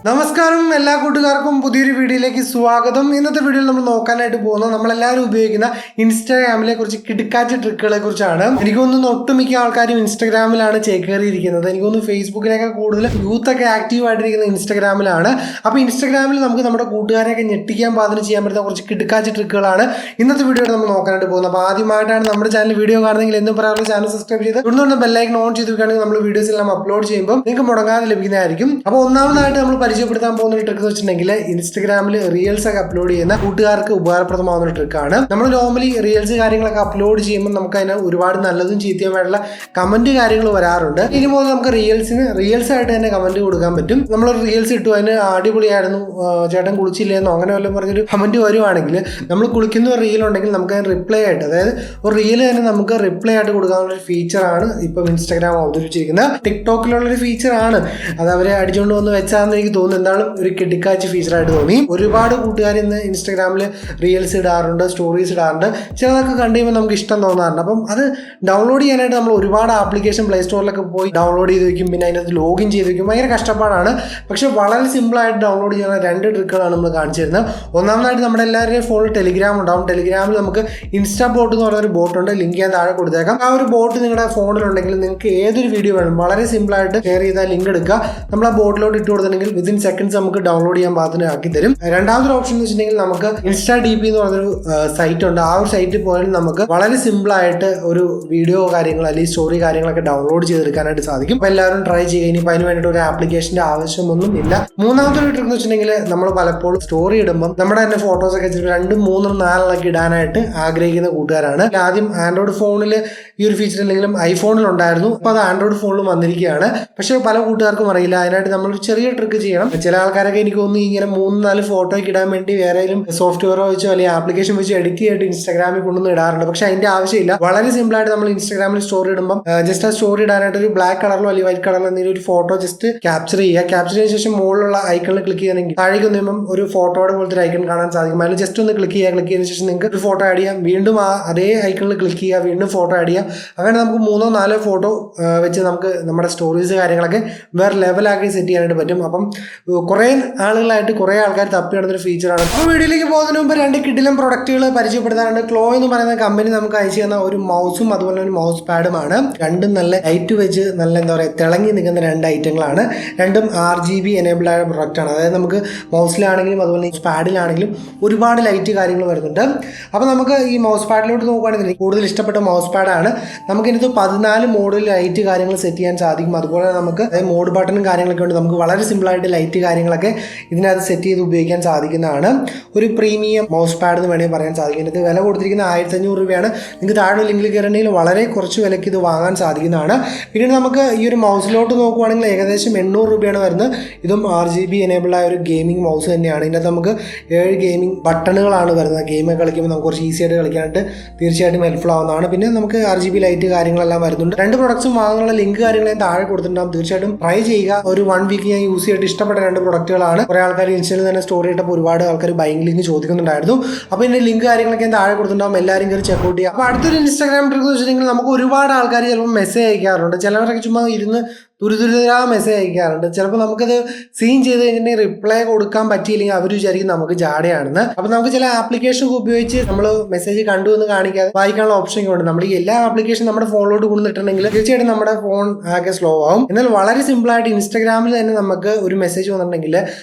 നമസ്കാരം എല്ലാ കൂട്ടുകാർക്കും പുതിയൊരു വീഡിയോയിലേക്ക് സ്വാഗതം. ഇന്നത്തെ വീഡിയോയിൽ നമ്മൾ നോക്കാനായിട്ട് പോകുന്നത് നമ്മളെല്ലാവരും ഉപയോഗിക്കുന്ന ഇൻസ്റ്റാഗ്രാമിലെ കുറച്ച് കിടുക്കാച്ച ട്രിക്കുകളെ കുറിച്ചാണ്. എനിക്കൊന്നും ഒട്ടുമിക്ക ആൾക്കാരും ഇൻസ്റ്റാഗ്രാമിലാണ് ചേക്കേറിയിരിക്കുന്നത്. എനിക്കൊന്ന് ഫേസ്ബുക്കിനേക്കാൾ കൂടുതൽ യൂത്ത് ഒക്കെ ആക്റ്റീവ് ആയിട്ടിരിക്കുന്ന ഇൻസ്റ്റാഗ്രാമിലാണ്. അപ്പോൾ ഇൻസ്റ്റാഗ്രാമിൽ നമുക്ക് നമ്മുടെ കൂട്ടുകാരെയൊക്കെ ഞെട്ടിക്കാൻ പാകത്തിന് ചെയ്യാൻ പറ്റുന്ന കുറച്ച് കിടുക്കാച്ച ട്രിക്കുകളാണ് ഇന്നത്തെ വീഡിയോയിൽ നമ്മൾ നോക്കാനായിട്ട് പോകുന്നത്. അപ്പോൾ ആദ്യമായിട്ടാണ് നമ്മുടെ ചാനൽ വീഡിയോ കാണുന്നെങ്കിൽ എന്നും പറയാനുള്ള ചാനൽ സബ്സ്ക്രൈബ് ചെയ്ത് ഉടനെ ബെല്ലൈക്കൺ ഓൺ ചെയ്ത് വെക്കുകയാണെങ്കിൽ നമ്മൾ വീഡിയോസ് എല്ലാം അപ്ലോഡ് ചെയ്യുമ്പോൾ നിങ്ങൾക്ക് മുടങ്ങാതെ ലഭിക്കുന്നതായിരിക്കും. അപ്പോൾ ഒന്നാമതായിട്ട് നമ്മൾ പരിചയപ്പെടുത്താൻ പോകുന്ന ഒരു ട്രിക്ക് എന്ന് വെച്ചിട്ടുണ്ടെങ്കിൽ ഇൻസ്റ്റാഗ്രാമിൽ റീൽസ് ഒക്കെ അപ്ലോഡ് ചെയ്യുന്ന കൂട്ടുകാർക്ക് ഉപകാരപ്രദമാകുന്ന ഒരു ട്രിക്കാണ്. നമ്മൾ നോർമലി റീൽസ് കാര്യങ്ങളൊക്കെ അപ്ലോഡ് ചെയ്യുമ്പോൾ നമുക്ക് അതിന് ഒരുപാട് നല്ലതും ചീത്തയുമായിട്ടുള്ള കമന്റ് കാര്യങ്ങൾ വരാറുണ്ട്. ഇനി മുതൽ നമുക്ക് റീൽസ് ആയിട്ട് തന്നെ കമന്റ് കൊടുക്കാൻ പറ്റും. നമ്മളൊരു റീൽസ് ഇട്ടു, അതിന് അടിപൊളിയായിരുന്നു, ചേട്ടൻ കുളിച്ചില്ലെന്നോ അങ്ങനെ വല്ലതും പറഞ്ഞൊരു കമന്റ് വരുവാണെങ്കിൽ നമ്മൾ കുളിക്കുന്ന ഒരു റീൽ ഉണ്ടെങ്കിൽ നമുക്ക് അതിന് റിപ്ലൈ ആയിട്ട്, അതായത് ഒരു റീൽ തന്നെ നമുക്ക് റിപ്ലൈ ആയിട്ട് കൊടുക്കാനുള്ള ഒരു ഫീച്ചറാണ് ഇപ്പം ഇൻസ്റ്റാഗ്രാം അവതരിപ്പിച്ചിരിക്കുന്നത്. ടിക്ടോക്കിലുള്ളൊരു ഫീച്ചറാണ് അത്. അവരെ അടിച്ചുകൊണ്ട് വന്ന് വെച്ചാന്ന് എനിക്ക് തോന്നുന്നു. എന്താണ് ഒരു കിടുക്കാച്ച ഫീച്ചറായിട്ട് തോന്നി. ഒരുപാട് കൂട്ടുകാർ ഇന്ന് ഇൻസ്റ്റാഗ്രാമിൽ റീൽസ് ഇടാറുണ്ട്, സ്റ്റോറീസ് ഇടാറുണ്ട്. ചിലതൊക്കെ കണ്ടു കഴിയുമ്പോൾ നമുക്ക് ഇഷ്ടം തോന്നാറുണ്ട്. അപ്പം അത് ഡൗൺലോഡ് ചെയ്യാനായിട്ട് നമ്മൾ ഒരുപാട് ആപ്ലിക്കേഷൻ പ്ലേ സ്റ്റോറിലൊക്കെ പോയി ഡൗൺലോഡ് ചെയ്ത് വയ്ക്കും, പിന്നെ അതിനകത്ത് ലോഗിൻ ചെയ്ത് വയ്ക്കും. ഭയങ്കര കഷ്ടപ്പാടാണ്. പക്ഷെ വളരെ സിമ്പിളായിട്ട് ഡൗൺലോഡ് ചെയ്യുന്ന രണ്ട് ട്രിക്കുകളാണ് നമ്മൾ കാണിച്ചു തരുന്നത്. ഒന്നാമതായിട്ട് നമ്മുടെ എല്ലാവരുടെയും ഫോണിൽ ടെലിഗ്രാം ഉണ്ടാവും. ടെലിഗ്രാമിൽ നമുക്ക് ഇൻസ്റ്റാ ബോട്ട് എന്ന് പറയുന്ന ഒരു ബോട്ടുണ്ട്. ലിങ്ക് ഞാൻ താഴെ കൊടുത്തേക്കാം. ആ ഒരു ബോട്ട് നിങ്ങളുടെ ഫോണിലുണ്ടെങ്കിൽ നിങ്ങൾക്ക് ഏതൊരു വീഡിയോ വേണം വളരെ സിമ്പിളായിട്ട് ഷെയർ ചെയ്താൽ ലിങ്ക് എടുക്കുക, നമ്മൾ ആ ബോട്ടിലോട്ട് ഇട്ട് കൊടുത്തിട്ടുണ്ടെങ്കിൽ വിത്തിൻ സെക്കൻഡ്സ് നമുക്ക് ഡൗൺലോഡ് ചെയ്യാൻ പാകത്തിന് ആക്കി തരും. രണ്ടാമതൊരു ഓപ്ഷൻ എന്ന് വെച്ചിട്ടുണ്ടെങ്കിൽ നമുക്ക് ഇൻസ്റ്റാ DP എന്ന് പറഞ്ഞൊരു സൈറ്റ് ഉണ്ട്. ആ ഒരു സൈറ്റിൽ പോയാൽ നമുക്ക് വളരെ സിമ്പിളായിട്ട് ഒരു വീഡിയോ കാര്യങ്ങൾ അല്ലെങ്കിൽ സ്റ്റോറി കാര്യങ്ങളൊക്കെ ഡൗൺലോഡ് ചെയ്തെടുക്കാനായിട്ട് സാധിക്കും. അപ്പോൾ എല്ലാവരും ട്രൈ ചെയ്യുക. ഇനിയിപ്പോൾ അതിന് വേണ്ടിയിട്ട് ഒരു ആപ്ലിക്കേഷൻ്റെ ആവശ്യമൊന്നും ഇല്ല. മൂന്നാമത്തെ ഒരു ട്രിക്ക് എന്ന് വെച്ചിട്ടുണ്ടെങ്കിൽ നമ്മൾ പലപ്പോഴും സ്റ്റോറി ഇടുമ്പം നമ്മുടെ തന്നെ ഫോട്ടോസ് ഒക്കെ 2, 3, 4 ഇടാനായിട്ട് ആഗ്രഹിക്കുന്ന കൂട്ടുകാരാണ്. ആദ്യം ആൻഡ്രോയിഡ് ഫോണിൽ ഈ ഒരു ഫീച്ചർ ഉണ്ടെങ്കിലും ഐഫോണിൽ ഉണ്ടായിരുന്നു. അപ്പോൾ അത് ആൻഡ്രോയിഡ് ഫോണിലും വന്നിരിക്കുകയാണ്. പക്ഷേ പല കൂട്ടുകാർക്കും അറിയില്ല. അതിനായിട്ട് നമ്മൾ ചെറിയ ട്രിക്ക് ചെയ്യണം. ചില ആൾക്കാരൊക്കെ എനിക്ക് തോന്നുന്നു ഇങ്ങനെ 3-4 ഫോട്ടോയ്ക്ക് ഇടാൻ വേണ്ടി വേറെ സോഫ്റ്റ്വെയറോ വെച്ചോ അല്ലെങ്കിൽ ആപ്ലിക്കേഷൻ വെച്ച് എഡിറ്റ് ചെയ്തിട്ട് ഇൻസ്റ്റാഗ്രാമിൽ കൊണ്ടുവന്ന് ഇടാറുണ്ട്. പക്ഷെ അതിന്റെ ആവശ്യമില്ല. വളരെ സിമ്പിൾ ആയിട്ട് നമ്മൾ ഇൻസ്റ്റാഗ്രാമിൽ സ്റ്റോറി ഇടുമ്പോൾ ജസ്റ്റ് ആ സ്റ്റോറി ഇടാനായിട്ട് ഒരു ബ്ലാക്ക് കളറിലോ അല്ലെങ്കിൽ വൈറ്റ് കളറിലോ എന്തെങ്കിലും ഒരു ഫോട്ടോ ജസ്റ്റ് ക്യാപ്ചർ ചെയ്യുക. ക്യാപ്ചർ ചെയ്ത ശേഷം മുകളിലുള്ള ഐക്കണിൽ ക്ലിക്ക് ചെയ്യണമെങ്കിൽ താഴേക്ക് വന്നുമ്പോൾ ഒരു ഫോട്ടോയുടെ പോലത്തെ ഒരു ഐക്കൺ കാണാൻ സാധിക്കും. അതിൽ ജസ്റ്റ് ഒന്ന് ക്ലിക്ക് ചെയ്തതിനു ശേഷം നിങ്ങൾക്ക് ഒരു ഫോട്ടോ ആഡ് ചെയ്യാം. വീണ്ടും ആ അതേ ഐക്കണിൽ ക്ലിക്ക് ചെയ്യുക, വീണ്ടും ഫോട്ടോ ആഡ് ചെയ്യാം. അങ്ങനെ നമുക്ക് 3-4 ഫോട്ടോ വെച്ച് നമുക്ക് നമ്മുടെ സ്റ്റോറീസ് കാര്യങ്ങളൊക്കെ വേറെ ലെവലാക്കി സെറ്റ് ചെയ്യാനായിട്ട് പറ്റും. അപ്പം കുറേ ആളുകളായിട്ട് കുറേ ആൾക്കാർ തപ്പി നടന്നൊരു ഫീച്ചറാണ്. അപ്പോൾ വീഡിയോയിലേക്ക് പോകുന്നതിന് മുമ്പ് 2 കിടിലം പ്രൊഡക്റ്റുകൾ പരിചയപ്പെടുത്താറുണ്ട്. ക്ലോ എന്ന് പറയുന്ന കമ്പനി നമുക്ക് അയച്ചു തന്ന ഒരു മൗസും അതുപോലെ ഒരു മൗസ് പാഡുമാണ്. രണ്ടും നല്ല ലൈറ്റ് വെച്ച് നല്ല എന്താ പറയുക തിളങ്ങി നിൽക്കുന്ന 2 ഐറ്റങ്ങളാണ്. രണ്ടും RGB എനേബിൾഡ് ആയ പ്രൊഡക്റ്റാണ്. അതായത് നമുക്ക് മൗസിലാണെങ്കിലും അതുപോലെ പാഡിലാണെങ്കിലും ഒരുപാട് ലൈറ്റ് കാര്യങ്ങൾ വരുന്നുണ്ട്. അപ്പോൾ നമുക്ക് ഈ മൗസ് പാഡിലോട്ട് നോക്കുകയാണെങ്കിൽ കൂടുതൽ ഇഷ്ടപ്പെട്ട മൗസ് പാഡാണ്. നമുക്കിതിനകത്ത് 14 മോഡിൽ ലൈറ്റ് കാര്യങ്ങൾ സെറ്റ് ചെയ്യാൻ സാധിക്കും. അതുപോലെ നമുക്ക് മോഡ് ബട്ടണും കാര്യങ്ങളൊക്കെ ഉണ്ട്. നമുക്ക് വളരെ സിമ്പിളായിട്ട് ലൈറ്റ് കാര്യങ്ങളൊക്കെ ഇതിനകത്ത് സെറ്റ് ചെയ്ത് ഉപയോഗിക്കാൻ സാധിക്കുന്നതാണ്. ഒരു പ്രീമിയം മൗസ് പാഡ് എന്ന് വേണമെങ്കിൽ പറയാൻ സാധിക്കും. ഇതിനകത്ത് വില കൊടുത്തിരിക്കുന്ന 1500 രൂപയാണ്. നിങ്ങൾക്ക് താഴെ ലിങ്കിൽ കയറണമെങ്കിൽ വളരെ കുറച്ച് വിലയ്ക്ക് ഇത് വാങ്ങാൻ സാധിക്കുന്നതാണ്. പിന്നീട് നമുക്ക് ഈ ഒരു മൗസിലോട്ട് നോക്കുകയാണെങ്കിൽ ഏകദേശം 800 രൂപയാണ് വരുന്നത്. ഇതും RGB എനേബിൾഡ് ആയ ഒരു ഗെയിമിംഗ് മൗസ് തന്നെയാണ്. ഇതിനകത്ത് നമുക്ക് 7 ഗെയിമിംഗ് ബട്ടണുകളാണ് വരുന്നത്. ഗെയിമൊക്കെ കളിക്കുമ്പോൾ നമുക്ക് കുറച്ച് ഈസി ആയിട്ട് കളിക്കാനായിട്ട് തീർച്ചയായിട്ടും ഹെൽപ്ഫുൾ ആവുന്നതാണ്. പിന്നെ നമുക്ക് RGB ലൈറ്റ് കാര്യങ്ങളെല്ലാം വരുന്നുണ്ട്. 2 പ്രൊഡക്ട്സും വാങ്ങാനുള്ള ലിങ്ക് കാര്യങ്ങൾ ഞാൻ താഴെ കൊടുത്തിട്ടുണ്ടാകും. തീർച്ചയായിട്ടും ട്രൈ ചെയ്യുക. ഒരു 1 വീക്ക് ഞാൻ യൂസ് ചെയ്തിട്ട് ഇഷ്ടപ്പെട്ട 2 പ്രൊഡക്റ്റുകളാണ്. കുറേ ആൾക്കാർ ഇൻസ്റ്റയിൽ തന്നെ സ്റ്റോറി ഇട്ടപ്പോൾ ഒരുപാട് ആൾക്കാർ ബൈങ് ലിങ്ക് ചോദിക്കുന്നുണ്ടായിരുന്നു. അപ്പോൾ ഇതിന്റെ ലിങ്ക് കാര്യങ്ങളൊക്കെ ഞാൻ താഴെ കൊടുത്തിട്ടുണ്ടാകും. എല്ലാവരും കയറി ചെക്കൗട്ട് ചെയ്യുക. അപ്പോൾ അടുത്തൊരു ഇൻസ്റ്റാഗ്രാം ട്രിക്ക് എന്ന് വെച്ചിട്ടുണ്ടെങ്കിൽ നമുക്ക് ഒരുപാട് ആൾക്കാർ ചിലപ്പോൾ മെസ്സേജ് അയക്കാറുണ്ട്. ചിലവരൊക്കെ ചുമ്മാ ഇരുന്ന് തുരുതുരാ മെസ്സേജ് അയക്കാറുണ്ട്. ചിലപ്പോൾ നമുക്കത് സീൻ ചെയ്ത് കഴിഞ്ഞിട്ടുണ്ടെങ്കിൽ റിപ്ലൈ കൊടുക്കാൻ പറ്റിയില്ലെങ്കിൽ അവർ വിചാരിക്കും നമുക്ക് ജാടയാണെന്ന്. അപ്പോൾ നമുക്ക് ചില ആപ്ലിക്കേഷൻ ഉപയോഗിച്ച് നമ്മൾ മെസ്സേജ് കണ്ടു എന്ന് കാണിക്കാതെ വായിക്കാനുള്ള ഓപ്ഷൻ ഉണ്ട്. നമ്മൾ ഈ എല്ലാ ആപ്ലിക്കേഷൻ നമ്മുടെ ഫോണിലോട്ട് കൊണ്ടുവന്നിട്ടുണ്ടെങ്കിൽ തീർച്ചയായിട്ടും നമ്മുടെ ഫോൺ ആകെ സ്ലോ ആവും. എന്നാൽ വളരെ സിമ്പിളായിട്ട് ഇൻസ്റ്റാഗ്രാമിൽ തന്നെ നമുക്ക് ഒരു മെസ്സേജ് വന്നിട്ടുണ്ടെങ്കിൽ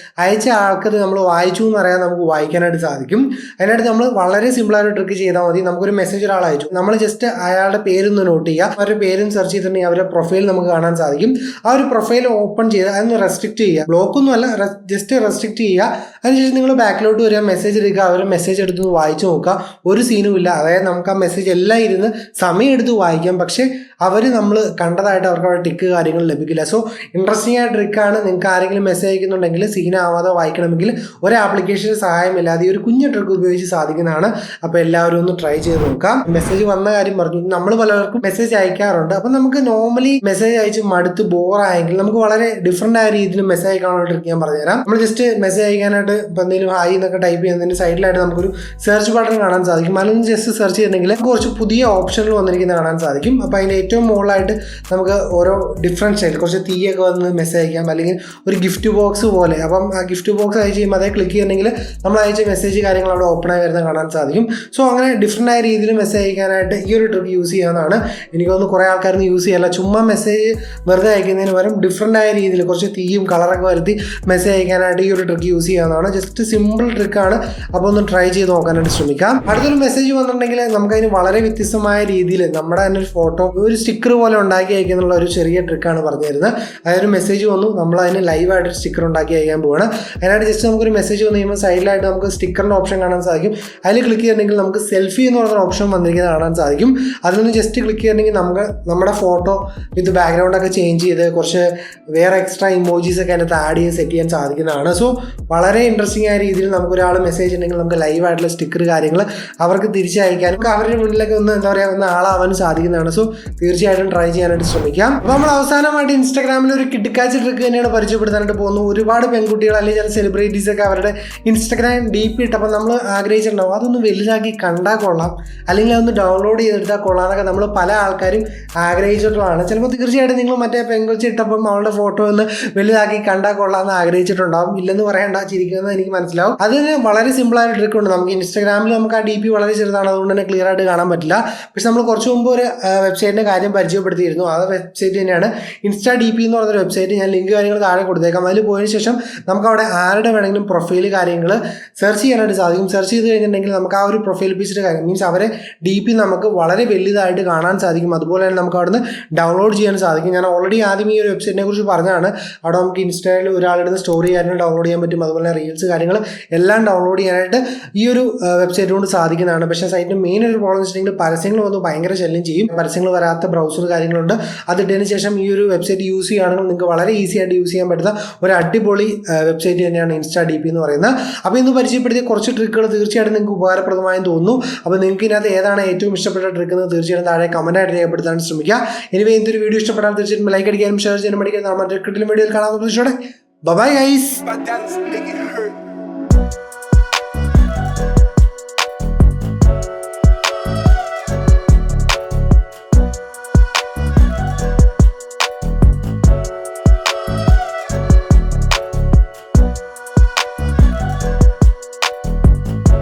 അയച്ച ആൾക്കത് നമ്മൾ വായിച്ചു എന്ന് അറിയാൻ നമുക്ക് വായിക്കാനായിട്ട് സാധിക്കും. അതിനായിട്ട് നമ്മൾ വളരെ സിമ്പിളായിട്ട് ട്രിക്ക് ചെയ്താൽ മതി. നമുക്കൊരു മെസ്സേജ് ഒരാൾ അയച്ചു, നമ്മൾ ജസ്റ്റ് അയാളുടെ പേരൊന്ന് നോട്ട് ചെയ്യുക. അവരുടെ പേരും സെർച്ച് ചെയ്തിട്ടുണ്ടെങ്കിൽ അവരുടെ പ്രൊഫൈൽ നമുക്ക് കാണാൻ സാധിക്കും. ആ ഒരു പ്രൊഫൈൽ ഓപ്പൺ ചെയ്ത് അതൊന്ന് റെസ്ട്രിക്റ്റ് ചെയ്യുക. ബ്ലോക്കൊന്നും അല്ല, ജസ്റ്റ് റെസ്ട്രിക്റ്റ് ചെയ്യുക. അതിനുശേഷം നിങ്ങൾ ബാക്കിലോട്ട് വരിക, മെസ്സേജ് എടുക്കുക. അവർ മെസ്സേജ് എടുത്ത് വായിച്ചു നോക്കുക. ഒരു സീനും ഇല്ല. അതായത് നമുക്ക് ആ മെസ്സേജ് എല്ലാം ഇരുന്ന് സമയം എടുത്ത് വായിക്കാം. പക്ഷേ അവർ നമ്മൾ കണ്ടതായിട്ട് അവർക്ക് അവിടെ ടിക്ക് കാര്യങ്ങൾ ലഭിക്കില്ല. സോ ഇൻട്രസ്റ്റിംഗ് ആയ ട്രിക്കാണ്. നിങ്ങൾക്ക് ആരെങ്കിലും മെസ്സേജ് അയക്കുന്നുണ്ടെങ്കിൽ സീനാവാതെ വായിക്കണമെങ്കിൽ ഒരു ആപ്ലിക്കേഷന് സഹായമില്ലാതെ ഈ ഒരു കുഞ്ഞു ട്രിക്ക് ഉപയോഗിച്ച് സാധിക്കുന്നതാണ്. അപ്പോൾ എല്ലാവരും ഒന്ന് ട്രൈ ചെയ്ത് നോക്കാം. മെസ്സേജ് വന്ന കാര്യം പറഞ്ഞു. നമ്മൾ പലർക്കും മെസ്സേജ് അയക്കാറുണ്ട്. അപ്പം നമുക്ക് നോർമലി മെസ്സേജ് അയച്ച് മടുത്ത് ബോറായെങ്കിൽ നമുക്ക് വളരെ ഡിഫറെൻ്റ് ആയ രീതിയിൽ മെസ്സേജ് അയക്കാനുള്ള ട്രിക്ക് ഞാൻ പറഞ്ഞുതരാം. നമ്മൾ ജസ്റ്റ് മെസ്സേജ് അയക്കാനായിട്ട് ഇപ്പം എന്തെങ്കിലും ഹായ് എന്നൊക്കെ ടൈപ്പ് ചെയ്യുന്നതിന് സൈഡിലായിട്ട് നമുക്കൊരു സെർച്ച് ബട്ടൺ കാണാൻ സാധിക്കും. അതിലൊന്ന് ജസ്റ്റ് സെർച്ച് ചെയ്തിട്ടുണ്ടെങ്കിൽ കുറച്ച് പുതിയ ഓപ്ഷനുകൾ വന്നിരിക്കുന്നത് കാണാൻ സാധിക്കും. അപ്പോൾ അതിൻ്റെ ഏറ്റവും മുകളിലായിട്ട് നമുക്ക് ഓരോ ഡിഫറെൻറ്റ് സ്റ്റൈൽ കുറച്ച് തീയൊക്കെ വന്ന് മെസ്സേജ് അയക്കാം, അല്ലെങ്കിൽ ഒരു ഗിഫ്റ്റ് ബോക്സ് പോലെ. അപ്പം ആ ഗിഫ്റ്റ് ബോക്സ് അയച്ച് ചെയ്യുമ്പോൾ അതേ ക്ലിക്ക് ചെയ്യണമെങ്കിൽ നമ്മൾ അയച്ച മെസ്സേജ് കാര്യങ്ങൾ അവിടെ ഓപ്പൺ ആയി വരുന്നത് കാണാൻ സാധിക്കും. സോ അങ്ങനെ ഡിഫറെൻ്റ് ആയ രീതിയിൽ മെസ്സേജ് അയക്കാനായിട്ട് ഈ ഒരു ട്രിക്ക് യൂസ് ചെയ്യാവുന്നതാണ്. എനിക്ക് തോന്നുന്നു കുറേ ആൾക്കാരൊന്നും യൂസ് ചെയ്യല്ല. ചുമ്മാ മെസ്സേജ് വെറുതെ അയക്കുന്നതിന് പകരം ഡിഫറെൻ്റ് ആയ രീതിയിൽ കുറച്ച് തീയും കളറൊക്കെ വരുത്തി മെസ്സേജ് അയക്കാനായിട്ട് ഈ ഒരു ട്രിക്ക് യൂസ് ചെയ്യാവുന്നതാണ്. ജസ്റ്റ് സിമ്പിൾ ട്രിക്കാണ്. അപ്പോൾ ഒന്ന് ട്രൈ ചെയ്ത് നോക്കാനായിട്ട് ശ്രമിക്കാം. അടുത്തൊരു മെസ്സേജ് വന്നിട്ടുണ്ടെങ്കിൽ നമുക്കതിന് വളരെ വ്യത്യസ്തമായ രീതിയിൽ നമ്മുടെ തന്നെ ഒരു ഫോട്ടോ ഒരു സ്റ്റിക്കർ പോലെ ഉണ്ടാക്കി അയക്കുന്നുള്ള ഒരു ചെറിയ ട്രിക്കാണ് പറഞ്ഞു തരുന്നത്. അതായത് മെസ്സേജ് വന്നു, നമ്മൾ അതിന് ലൈവായിട്ട് സ്റ്റിക്കർ ഉണ്ടാക്കി അയക്കാൻ പോവാണ്. അതിനായിട്ട് ജസ്റ്റ് നമുക്കൊരു മെസ്സേജ് വന്നു കഴിയുമ്പോൾ സൈഡിലായിട്ട് നമുക്ക് സ്റ്റിക്കറിൻ്റെ ഓപ്ഷൻ കാണാൻ സാധിക്കും. അതിൽ ക്ലിക്ക് ചെയ്തിട്ടുണ്ടെങ്കിൽ നമുക്ക് സെൽഫി എന്ന് പറയുന്ന ഓപ്ഷൻ വന്നിരിക്കുന്നത് കാണാൻ സാധിക്കും. അതിൽ നിന്ന് ജസ്റ്റ് ക്ലിക്ക് ചെയ്തിട്ടുണ്ടെങ്കിൽ നമുക്ക് നമ്മുടെ ഫോട്ടോ വിത്ത് ബാക്ക്ഗ്രൗണ്ടൊക്കെ ചേഞ്ച് ചെയ്ത് കുറച്ച് വേറെ എക്സ്ട്രാ ഇമോജീസ് ഒക്കെ അതിനകത്ത് ആഡ് ചെയ്ത് സെറ്റ് ചെയ്യാൻ സാധിക്കുന്നതാണ്. സോ വളരെ ഇൻട്രസ്റ്റിംഗ് ആയ രീതിയിൽ നമുക്കൊരാൾ മെസ്സേജ് ഉണ്ടെങ്കിൽ നമുക്ക് ലൈവായിട്ടുള്ള സ്റ്റിക്കർ കാര്യങ്ങൾ അവർക്ക് തിരിച്ചയക്കാനും അവരുടെ മുന്നിലൊക്കെ ഒന്ന് എന്താ പറയുക ഒന്ന് ആളാവാനും സാധിക്കുന്നതാണ്. സോ തീർച്ചയായിട്ടും ട്രൈ ചെയ്യാനായിട്ട് ശ്രമിക്കാം. അപ്പോൾ നമ്മൾ അവസാനമായിട്ട് ഇൻസ്റ്റാഗ്രാമിൽ ഒരു കിടക്കാച്ച ട്രിക്ക് തന്നെയാണ് പരിചയപ്പെടുത്താനായിട്ട് പോകുന്നത്. ഒരുപാട് പെൺകുട്ടികൾ അല്ലെങ്കിൽ ചില സെലിബ്രിറ്റീസ് ഒക്കെ അവരുടെ ഇൻസ്റ്റാഗ്രാം DP ഇട്ടപ്പോൾ നമ്മൾ ആഗ്രഹിച്ചിട്ടുണ്ടാവും അതൊന്ന് വലുതാക്കി കണ്ടാൽ കൊള്ളാം, അല്ലെങ്കിൽ അതൊന്ന് ഡൗൺലോഡ് ചെയ്തെടുത്താൽ കൊള്ളാം എന്നൊക്കെ നമ്മൾ പല ആൾക്കാരും ആഗ്രഹിച്ചിട്ടുള്ളതാണ്. ചിലപ്പോൾ തീർച്ചയായിട്ടും നിങ്ങൾ മറ്റേ പെങ്കൊച്ചി ഇട്ടപ്പം അവളുടെ ഫോട്ടോ ഒന്ന് വലുതാക്കി കണ്ടാൽ കൊള്ളാം എന്ന് ആഗ്രഹിച്ചിട്ടുണ്ടാവും. ഇല്ലെന്ന് പറയണ്ട, ചിരിക്കുന്നത് എനിക്ക് മനസ്സിലാവും. അതിന് വളരെ സിമ്പിളായ ട്രിക്ക് ഉണ്ട്. നമുക്ക് ഇൻസ്റ്റാഗ്രാമിൽ നമുക്ക് ആ DP വളരെ ചെറുതാണ്, അതുകൊണ്ട് തന്നെ ക്ലിയർ ആയിട്ട് കാണാൻ പറ്റില്ല. പക്ഷെ നമ്മൾ കുറച്ച് മുമ്പ് ഒരു വെബ്സൈറ്റിൻ്റെ കാര്യം പരിചയപ്പെടുത്തിയിരുന്നു. ആ വെബ്സൈറ്റ് തന്നെയാണ് ഇൻസ്റ്റാ DP എന്ന് പറഞ്ഞൊരു വെബ്സൈറ്റ്. ഞാൻ ലിങ്ക് കാര്യങ്ങൾ താഴെ കൊടുത്തേക്കാം. അതിൽ പോയതിന് ശേഷം നമുക്ക് അവിടെ ആരുടെ വേണമെങ്കിലും പ്രൊഫൈൽ കാര്യങ്ങൾ സെർച്ച് ചെയ്യാനായിട്ട് സാധിക്കും. സെർച്ച് ചെയ്ത് കഴിഞ്ഞിട്ടുണ്ടെങ്കിൽ നമുക്ക് ആ ഒരു പ്രൊഫൈൽ പിക്ചർ കാര്യം മീൻസ് അവരെ DP നമുക്ക് വളരെ വലുതായിട്ട് കാണാൻ സാധിക്കും. അതുപോലെ തന്നെ നമുക്ക് അവിടെ നിന്ന് ഡൗൺലോഡ് ചെയ്യാൻ സാധിക്കും. ഞാൻ ഓൾറെഡി ആദ്യം ഈ ഒരു വെബ്സൈറ്റിനെ കുറിച്ച് പറഞ്ഞതാണ്. അവിടെ നമുക്ക് ഇൻസ്റ്റയിൽ ഒരാളുടെ സ്റ്റോറി കാര്യങ്ങൾ ഡൗൺലോഡ് ചെയ്യാൻ പറ്റും. അതുപോലെ തന്നെ റീൽസ് കാര്യങ്ങൾ എല്ലാം ഡൗൺലോഡ് ചെയ്യാനായിട്ട് ഈ ഒരു വെബ്സൈറ്റ് കൊണ്ട് സാധിക്കുന്നതാണ്. പക്ഷേ സൈറ്റിന് മെയിൻ ഒരു പ്രോബ്ലം വെച്ചിട്ടുണ്ടെങ്കിൽ പരസ്യങ്ങൾ വന്ന് ഭയങ്കര ശല്യം ചെയ്യും. പരസ്യങ്ങൾ വരാത്ത ബ്രൗസർ കാര്യങ്ങളുണ്ട്. അതിട്ടതിന് ശേഷം ഈ ഒരു വെബ്സൈറ്റ് യൂസ് ചെയ്യുകയാണെങ്കിൽ നിങ്ങൾക്ക് വളരെ ഈസി ആയിട്ട് യൂസ് ചെയ്യാൻ പറ്റുന്ന ഒരു അടിപൊളി വെബ്സൈറ്റ് തന്നെയാണ് ഇൻസ്റ്റാ DP എന്ന് പറയുന്നത്. അപ്പോൾ ഇന്ന് പരിചയപ്പെടുത്തിയ കുറച്ച് ട്രിക്കുകൾ തീർച്ചയായിട്ടും നിങ്ങൾക്ക് ഉപകാരപ്രദമായെന്ന് തോന്നുന്നു. അപ്പോൾ നിങ്ങൾക്ക് ഇതിനകത്ത് ഏതാണ് ഏറ്റവും ഇഷ്ടപ്പെട്ട ട്രിക്ക് എന്ന് തീർച്ചയായിട്ടും താഴെ കമൻറ്റായിട്ട് രേഖപ്പെടുത്താൻ ശ്രമിക്കുക. എനിവേ എന്തൊരു വീഡിയോ ഇഷ്ടപ്പെട്ടാൽ തീർച്ചയായിട്ടും ലൈക്ക് അടിക്കാനും ഷെയർ ചെയ്യാനും പഠിക്കാൻ നമ്മുടെ വീഡിയോയിൽ കാണാൻ പ്രതീക്ഷയോടെ ബൈ ഗൈസ്.